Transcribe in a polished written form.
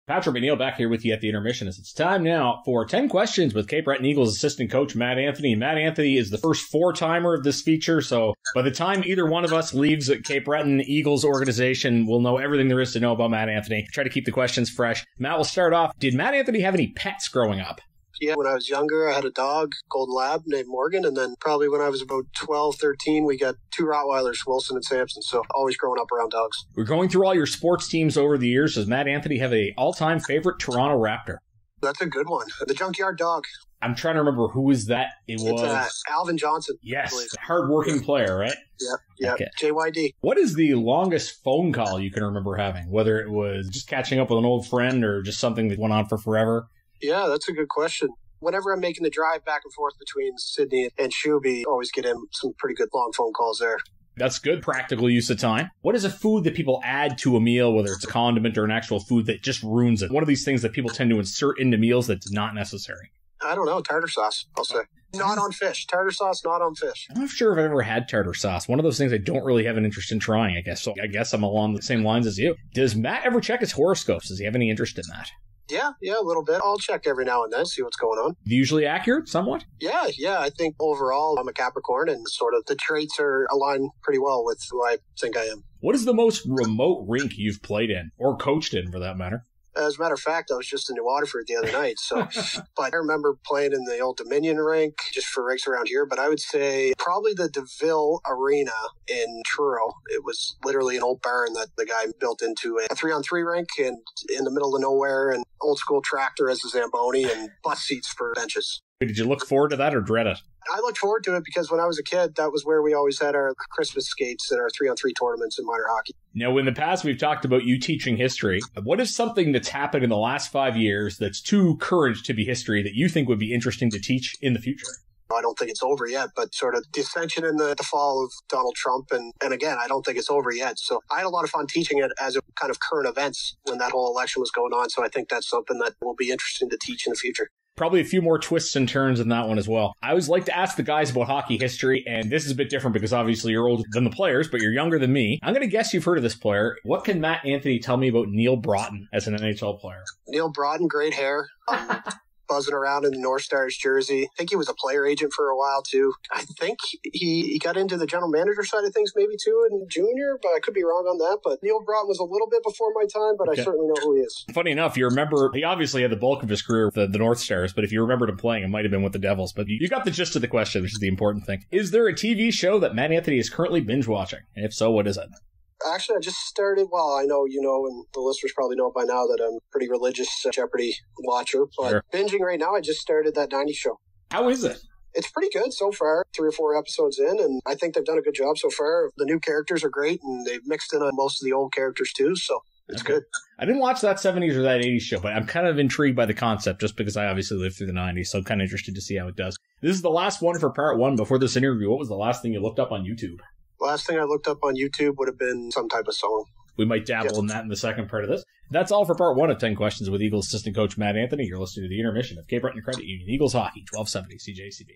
Patrick McNeil back here with you at the intermission. It's time now for 10 questions with Cape Breton Eagles assistant coach Matt Anthony. Matt Anthony is the first four-timer of this feature, so by the time either one of us leaves Cape Breton Eagles organization, we'll know everything there is to know about Matt Anthony. Try to keep the questions fresh. Matt, we'll start off. Did Matt Anthony have any pets growing up? Yeah, when I was younger, I had a dog, golden lab, named Morgan. And then probably when I was about 12, 13, we got two Rottweilers, Wilson and Samson. So always growing up around dogs. We're going through all your sports teams over the years. Does Matt Anthony have a all-time favorite Toronto Raptor? That's a good one. The Junkyard Dog. I'm trying to remember who was that. It's Alvin Johnson. Yes, hard-working player, right? Yeah, okay. JYD. What is the longest phone call you can remember having? Whether it was just catching up with an old friend or just something that went on for forever? Yeah, that's a good question. Whenever I'm making the drive back and forth between Sydney and Shuby, always get in some pretty good long phone calls there. That's good practical use of time. What is a food that people add to a meal, whether it's a condiment or an actual food that just ruins it? One of these things that people tend to insert into meals that's not necessary. I don't know. Tartar sauce, I'll say. Not on fish. Tartar sauce, not on fish. I'm not sure if I've ever had tartar sauce. One of those things I don't really have an interest in trying, I guess. So I guess I'm along the same lines as you. Does Matt ever check his horoscopes? Does he have any interest in that? Yeah, a little bit. I'll check every now and then, see what's going on. Usually accurate, somewhat? Yeah. I think overall I'm a Capricorn and sort of the traits are aligned pretty well with who I think I am. What is the most remote rink you've played in, or coached in for that matter? As a matter of fact, I was just in New Waterford the other night. So, but I remember playing in the old Dominion rink just for rinks around here. But I would say probably the DeVille Arena in Truro. It was literally an old barn that the guy built into a 3-on-3 rink and in the middle of nowhere, and old school tractor as a Zamboni and bus seats for benches. Did you look forward to that or dread it? I looked forward to it because when I was a kid, that was where we always had our Christmas skates and our 3-on-3 tournaments in minor hockey. Now, in the past, we've talked about you teaching history. What is something that's happened in the last 5 years that's too current to be history that you think would be interesting to teach in the future? I don't think it's over yet, but sort of dissension in the fall of Donald Trump. And again, I don't think it's over yet. So I had a lot of fun teaching it as a kind of current events when that whole election was going on. So I think that's something that will be interesting to teach in the future. Probably a few more twists and turns in that one as well. I always like to ask the guys about hockey history, and this is a bit different because obviously you're older than the players, but you're younger than me. I'm going to guess you've heard of this player. What can Matt Anthony tell me about Neil Broughton as an NHL player? Neil Broughton, great hair. Buzzing around in the North Stars jersey. I think he was a player agent for a while too. I think he got into the general manager side of things maybe too in junior, but I could be wrong on that. But Neil Broughton was a little bit before my time, but okay. I certainly know who he is. Funny enough, you remember, he obviously had the bulk of his career with the North Stars, but if you remembered him playing, it might have been with the Devils. But you got the gist of the question, which is the important thing. Is there a TV show that Matt Anthony is currently binge watching? And if so, what is it? Actually, I just started, well, I know you know, and the listeners probably know by now that I'm a pretty religious Jeopardy watcher. But sure. Binging right now, I just started that 90s show. How is it? It's pretty good so far, 3 or 4 episodes in, and I think they've done a good job so far. The new characters are great, and they've mixed in on most of the old characters too, so it's good. I didn't watch that 70s or that 80s show, but I'm kind of intrigued by the concept just because I obviously lived through the 90s, so I'm kind of interested to see how it does. This is the last one for part 1. Before this interview, what was the last thing you looked up on YouTube? Last thing I looked up on YouTube would have been some type of song. We might dabble in that in the second part of this. That's all for part 1 of 10 Questions with Eagles assistant coach Matt Anthony. You're listening to the intermission of Cape Breton Credit Union Eagles Hockey, 1270 CJCB.